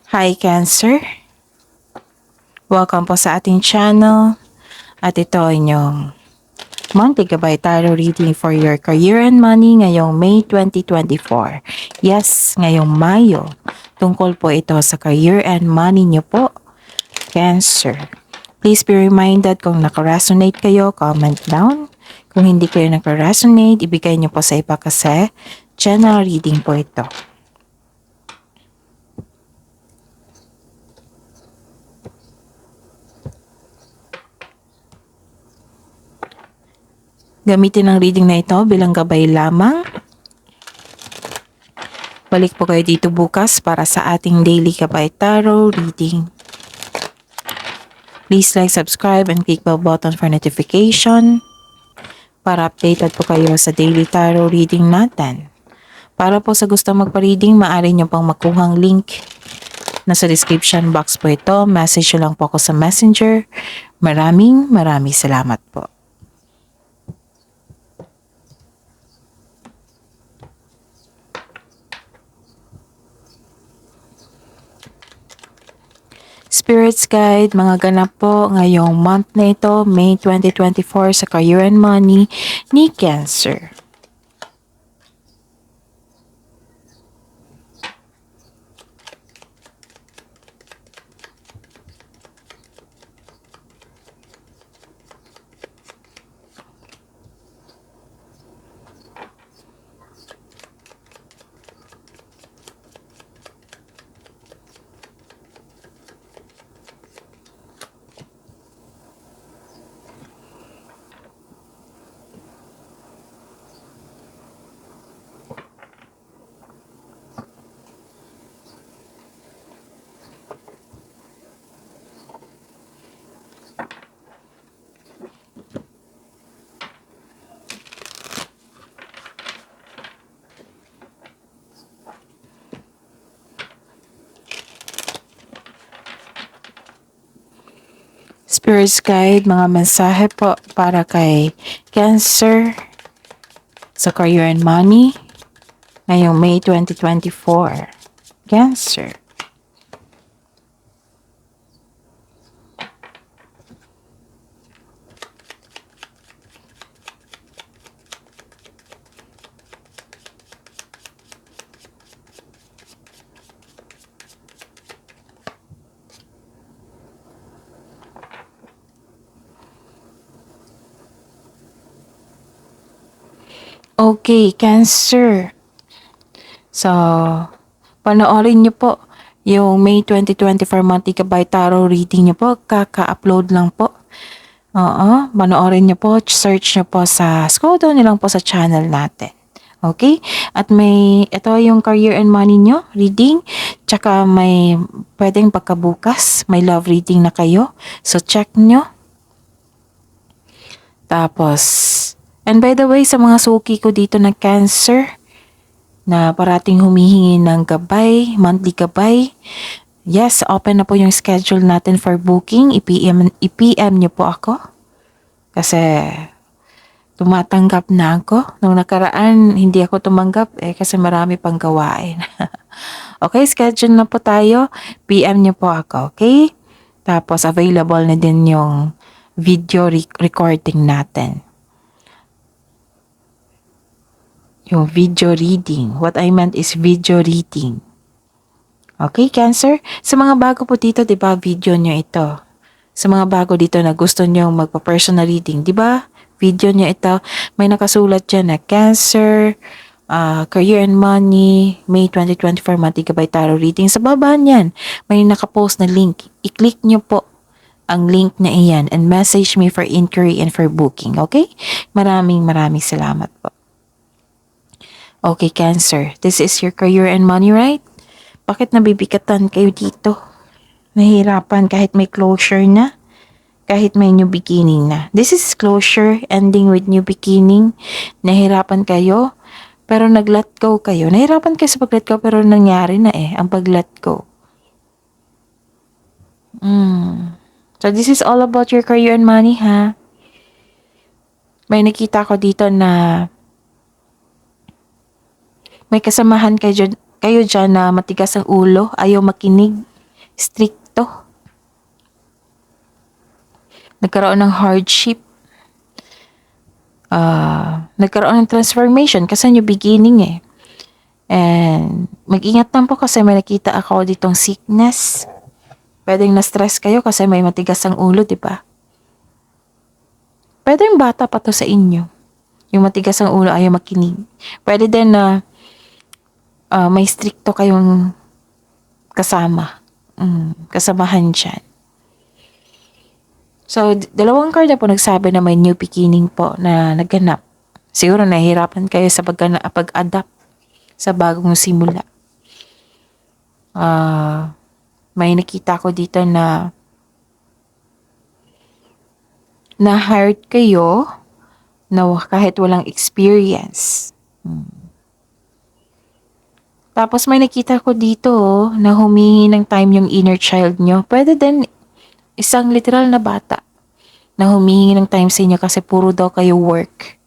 Hi Cancer! Welcome po sa ating channel at ito ay inyong monthly gabay tarot reading for your career and money ngayong May 2024. Yes, ngayong Mayo. Tungkol po ito sa career and money nyo po, Cancer. Please be reminded kung nakaresonate kayo, comment down. Kung hindi kayo nakaresonate, ibigay nyo po sa iba kasi general reading po ito. Gamitin ang reading na ito bilang gabay lamang. Balik po kayo dito bukas para sa ating daily gabay tarot reading. Please like, subscribe, and click bell button for notification para updated po kayo sa daily tarot reading natin. Para po sa gusto magpa-reading, maaari nyo pang makuhang link. Nasa description box po ito. Message nyo lang po ako sa messenger. Maraming salamat po. Spirits Guide, mga ganap po ngayong month na ito, May 2024 sa career and money ni Cancer. Spirits Guide, mga mensahe po para kay Cancer sa career and money ngayong May 2024. Cancer. Okay, Cancer. So, panoorin nyo po yung May 2024 monthly gabay tarot reading nyo po. Kaka-upload lang po. Oo, panoorin nyo po. Search nyo po scroll down nyo lang po sa channel natin. Okay? At ito yung career and money nyo, reading. Tsaka may pwedeng pagkabukas, may love reading na kayo. So, check nyo. Tapos, and by the way, sa mga suki ko dito na Cancer, na parating humihingi ng gabay, monthly gabay, yes, open na po yung schedule natin for booking. I-PM nyo po ako. Kasi, tumatanggap na ako. Nung nakaraan, hindi ako tumanggap kasi marami pang gawain. Okay, schedule na po tayo. PM nyo po ako, okay? Tapos, available na din yung video recording natin. Yung video reading. What I meant is video reading. Okay, Cancer? Sa mga bago po dito, di ba, video nyo ito. Sa mga bago dito na gusto nyo magpa-personal reading, di ba? Video nyo ito. May nakasulat dyan na Cancer, career and money, May 2024 monthly gabay tarot reading. Sa baba niyan, may nakapost na link. I-click nyo po ang link na iyan and message me for inquiry and for booking, okay? Maraming salamat po. Okay, Cancer, this is your career and money, right? Bakit nabibigatan kayo dito? Nahihirapan kahit may closure na? Kahit may new beginning na? This is closure, ending with new beginning. Nahihirapan kayo, pero nag-let go kayo. Nahihirapan kayo sa pag-let go, pero nangyari na ang pag-let go. So, this is all about your career and money, ha? May nakita ko dito na may kasamahan kayo dyan na matigas ang ulo, ayaw makinig. stricto. Nagkaroon ng hardship. Nagkaroon ng transformation kasi new beginning eh. And mag-ingat lang po kasi may nakita ako ditong sickness. Pwedeng na-stress kayo kasi may matigas ang ulo, di ba? Pwedeng bata pa to sa inyo. Yung matigas ang ulo ayaw makinig. Pwede din na may stricto kayong kasama. Kasamahan dyan. So, dalawang card na po nagsabi na may new beginning po na naganap. Siguro nahihirapan kayo sa pag-adapt sa bagong simula. May nakita ko dito na na-hired kayo na kahit walang experience. Tapos may nakita ko dito na humingi ng time yung inner child nyo. Pwede din isang literal na bata na humingi ng time sa inyo kasi puro daw kayo work.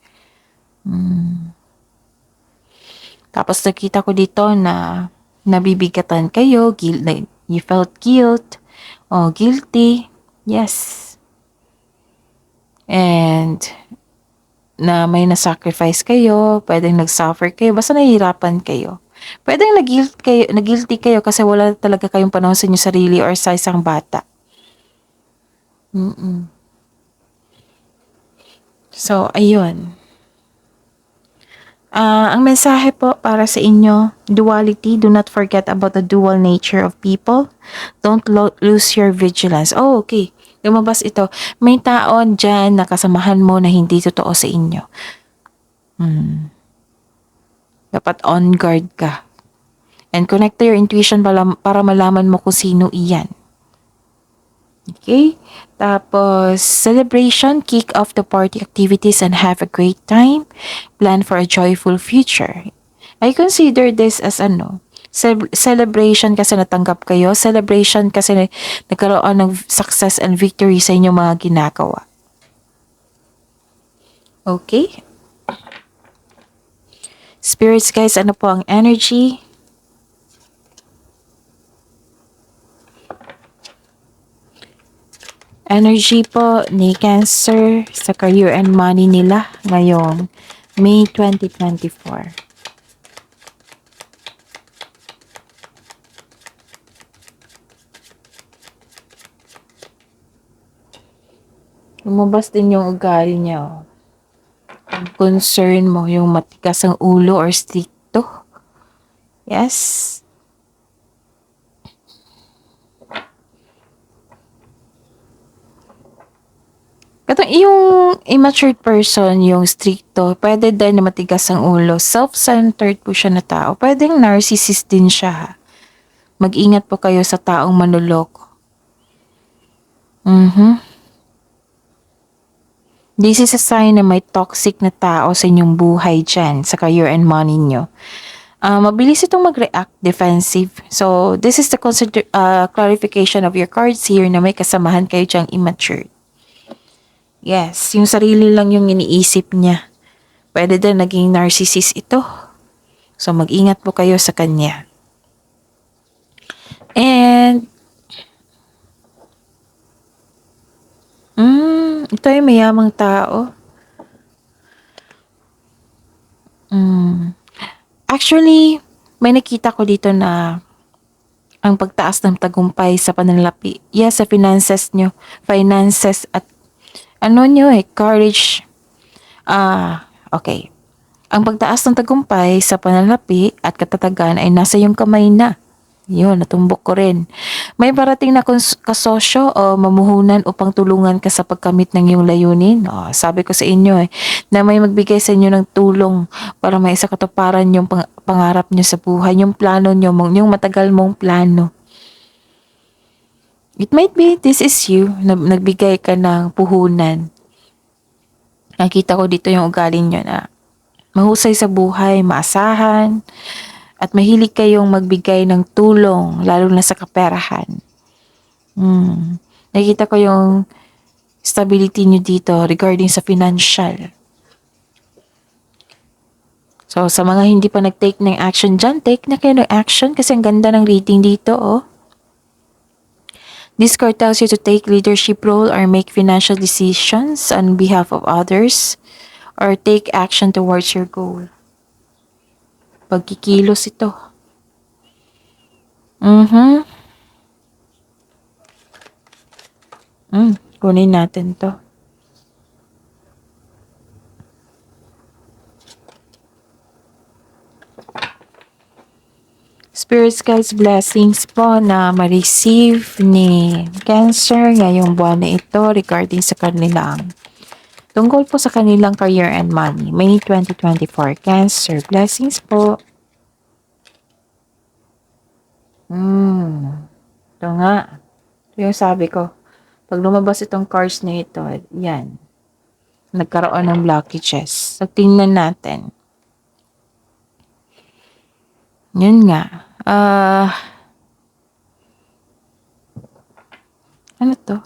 Tapos nakita ko dito na nabibigatan kayo, you felt guilt, guilty, yes. And na may na-sacrifice kayo, pwedeng nag-suffer kayo, basta nahihirapan kayo. Pwedeng nag-guilty kayo kasi wala talaga kayong panahon sa inyo sarili or sa isang bata. So, ayun. Ang mensahe po para sa inyo, duality, do not forget about the dual nature of people. Don't lose your vigilance. Oh, okay. Lumabas ito. May tao dyan na kasamahan mo na hindi totoo sa inyo. Dapat on guard ka. And connect to your intuition para malaman mo kung sino iyan. Okay? Tapos, celebration, kick off the party activities and have a great time. Plan for a joyful future. I consider this as celebration kasi natanggap kayo. Celebration kasi nagkaroon ng success and victory sa inyong mga ginagawa. Okay? Spirits guys, ano po ang energy? Energy po ni Cancer sa career and money nila ngayong May 2024. Lumabas din yung ugali niya. Ang concern mo, yung matigas ang ulo or stricto. Yes. Yung immature person, yung stricto, pwede din na matigas ang ulo. Self-centered po siya na tao. Pwedeng narcissist din siya. Mag-ingat po kayo sa taong manloloko. This is a sign na may toxic na tao sa inyong buhay dyan, sa career and money nyo. Mabilis itong mag-react defensive. So, this is the clarification of your cards here na may kasamahan kayo dyang immature. Yes, yung sarili lang yung iniisip niya. Pwede din naging narcissist ito. So, mag-ingat po kayo sa kanya. And, ito ay mayamang tao. Actually, may nakita ko dito na ang pagtaas ng tagumpay sa pananalapi. Yes, sa finances nyo. Finances at courage. Okay. Ang pagtaas ng tagumpay sa pananalapi at katatagan ay nasa iyong kamay na. Yun, natumbok ko rin. May parating na kasosyo o mamuhunan upang tulungan ka sa pagkamit ng iyong layunin. Sabi ko sa inyo na may magbigay sa inyo ng tulong para may katuparan yung pangarap nyo sa buhay, yung plano nyo, yung matagal mong plano. It might be this is you, nagbigay ka ng puhunan. Nakita ko dito yung ugali nyo na mahusay sa buhay, maasahan, at mahilig kayong magbigay ng tulong, lalo na sa kaperahan. Nakita ko yung stability nyo dito regarding sa financial. So, sa mga hindi pa nag-take ng action dyan, take na kayo ng action kasi ang ganda ng reading dito, This card tells you to take leadership role or make financial decisions on behalf of others or take action towards your goal. Pagkikilos ito. Kunin natin to. Spirit Guides blessings po na ma-receive ni Cancer ngayong buwan na ito regarding sa kanilang tungkol po sa kanilang career and money. May 2024 Cancer. Blessings po. Ito nga. Ito yung sabi ko. Pag lumabas itong cards na ito, yan. Nagkaroon ng blockages. So, tingnan natin. Yun nga. Ano to?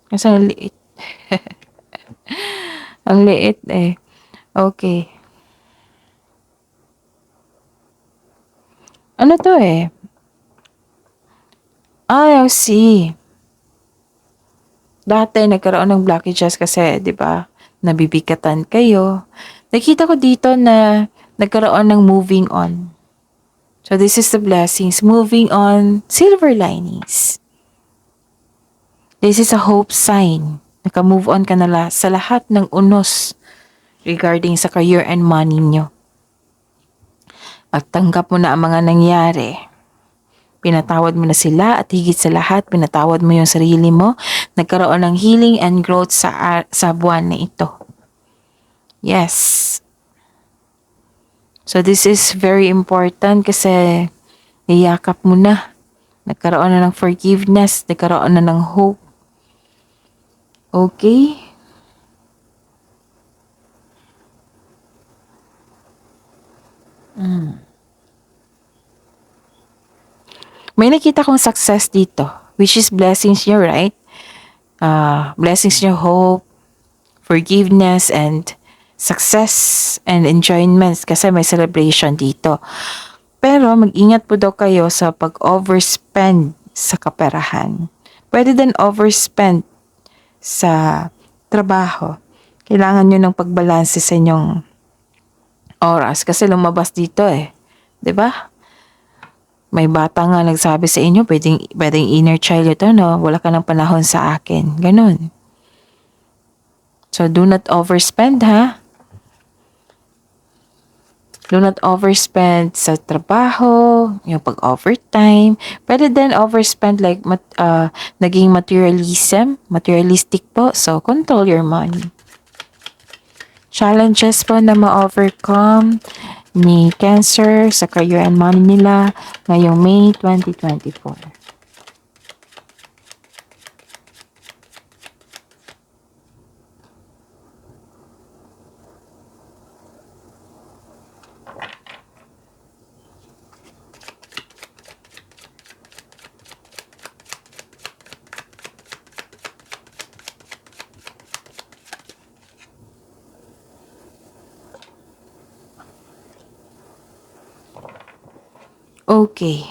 Kasi ang liit. Ang liit eh. Okay. Ano to eh? I see. Dati nagkaroon ng blockages kasi, di ba? Nabibigatan kayo. Nakita ko dito na nagkaroon ng moving on. So, this is the blessings. Moving on, silver linings. This is a hope sign. Naka-move on ka na sa lahat ng unos regarding sa career and money nyo. At tanggap mo na ang mga nangyari. Pinatawad mo na sila at higit sa lahat, pinatawad mo yung sarili mo. Nagkaroon ng healing and growth sa buwan na ito. Yes. So this is very important kasi niyakap mo na. Nagkaroon na ng forgiveness, nagkaroon na ng hope. Okay? May nakita kong success dito, which is blessings nyo, right? Blessings nyo, hope, forgiveness, and success and enjoyments kasi may celebration dito. Pero mag-ingat po daw kayo sa pag-overspend sa kaperahan. Pwede din overspend sa trabaho. Kailangan nyo ng pagbalanse sa inyong oras kasi lumabas dito eh. 'Di ba? May bata nga nagsabi sa inyo, pwedeng inner child ito, no? Wala ka ng panahon sa akin. Ganun. So, do not overspend, ha? Do not overspend sa trabaho, yung pag-overtime. Pwede din overspend like naging materialistic po. So, control your money. Challenges po na ma-overcome ni Cancer sa career and money nila ngayong May 2024. Okay.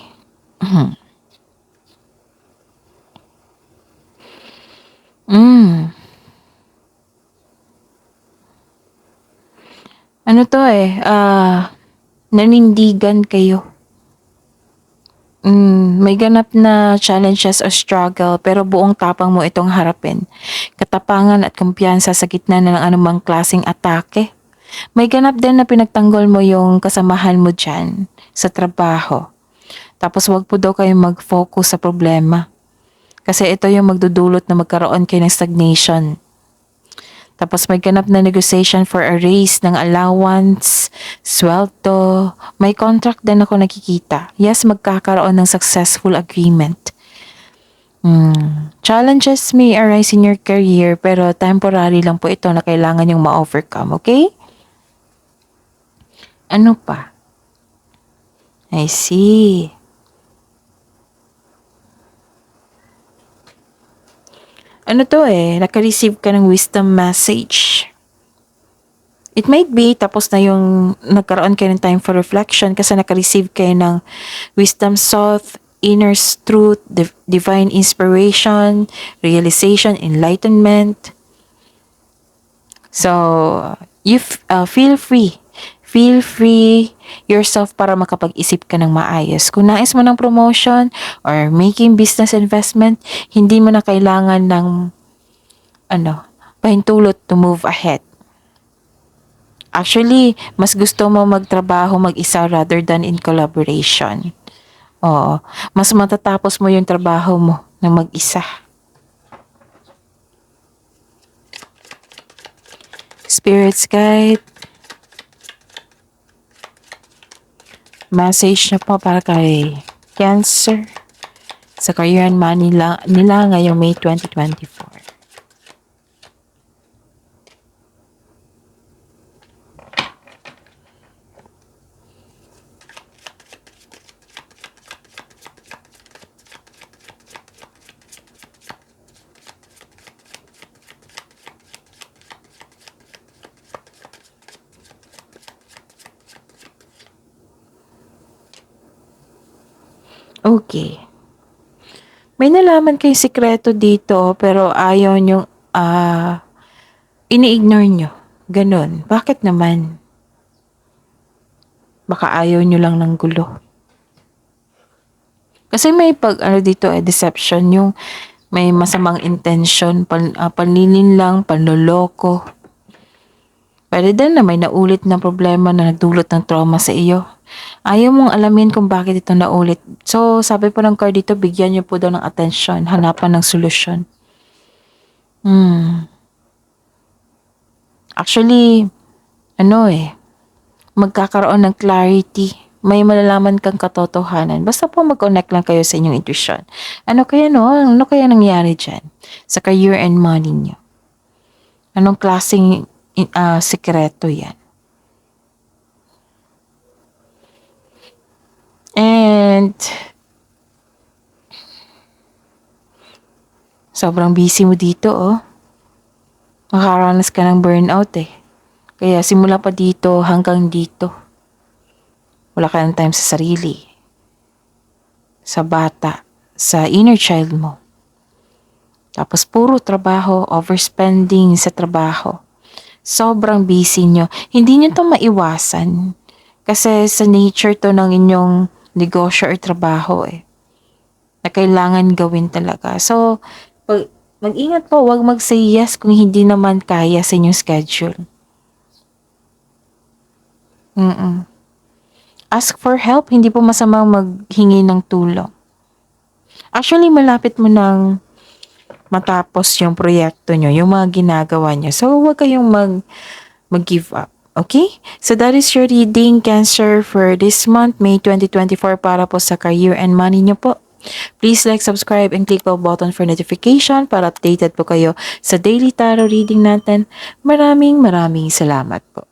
Ano to eh, nanindigan kayo. May ganap na challenges o struggle pero buong tapang mo itong harapin. Katapangan at kumpiyansa sa gitna ng anumang klaseng atake. May ganap din na pinagtanggol mo yung kasamahan mo dyan sa trabaho. Tapos wag po daw kayong mag-focus sa problema. Kasi ito yung magdudulot na magkaroon kayo ng stagnation. Tapos may ganap na negotiation for a raise ng allowance, sweldo. May contract din ako nakikita. Yes, magkakaroon ng successful agreement. Challenges may arise in your career pero temporary lang po ito na kailangan yung ma-overcome, okay? Ano pa? I see. Ano to eh, naka-receive ka ng wisdom message. It might be tapos na yung nagkaroon kayo ng time for reflection kasi naka-receive kayo ng wisdom thought, inner truth, divine inspiration, realization, enlightenment. So, feel free. Feel free yourself para makapag-isip ka ng maayos. Kung nais mo ng promotion or making business investment, hindi mo na kailangan ng pahintulot to move ahead. Actually, mas gusto mo magtrabaho mag-isa rather than in collaboration. Oo. Mas matatapos mo yung trabaho mo ng mag-isa. Spirits guide. Message na po para kay Cancer sa career and money nila ngayong May 2024. Okay. May nalaman kayong sikreto dito pero ayaw nyo, ini-ignore nyo. Ganon. Bakit naman? Baka ayaw nyo lang ng gulo. Kasi may dito deception, yung may masamang intention, panlilin lang, panloloko. Pwede din na may naulit na problema na nagdulot ng trauma sa iyo. Ayaw mong alamin kung bakit ito naulit. So, sabi po ng card dito, bigyan niyo po daw ng atensyon, hanapan ng solusyon. Actually, magkakaroon ng clarity. May malalaman kang katotohanan. Basta po mag-connect lang kayo sa inyong intuition. Ano kaya nangyari dyan? Sa career and money niyo? Anong klaseng sikreto yan? And sobrang busy mo dito, oh. Makaranas ka ng burnout eh. Kaya simula pa dito hanggang dito. Wala ka ng time sa sarili. Sa bata. Sa inner child mo. Tapos puro trabaho, overspending sa trabaho. Sobrang busy nyo. Hindi nyo to maiwasan. Kasi sa nature to ng inyong negosyo or trabaho eh. Na kailangan gawin talaga. So, mag-ingat po, huwag mag-say yes kung hindi naman kaya sa inyong schedule. Ask for help, hindi po masamang maghingi ng tulong. Actually, malapit mo nang matapos yung proyekto nyo, yung mga ginagawa nyo. So, huwag kayong mag-give up. Okay? So, that is your reading, Cancer, for this month, May 2024, para po sa career and money nyo po. Please like, subscribe, and click the button for notification para updated po kayo sa daily tarot reading natin. Maraming salamat po.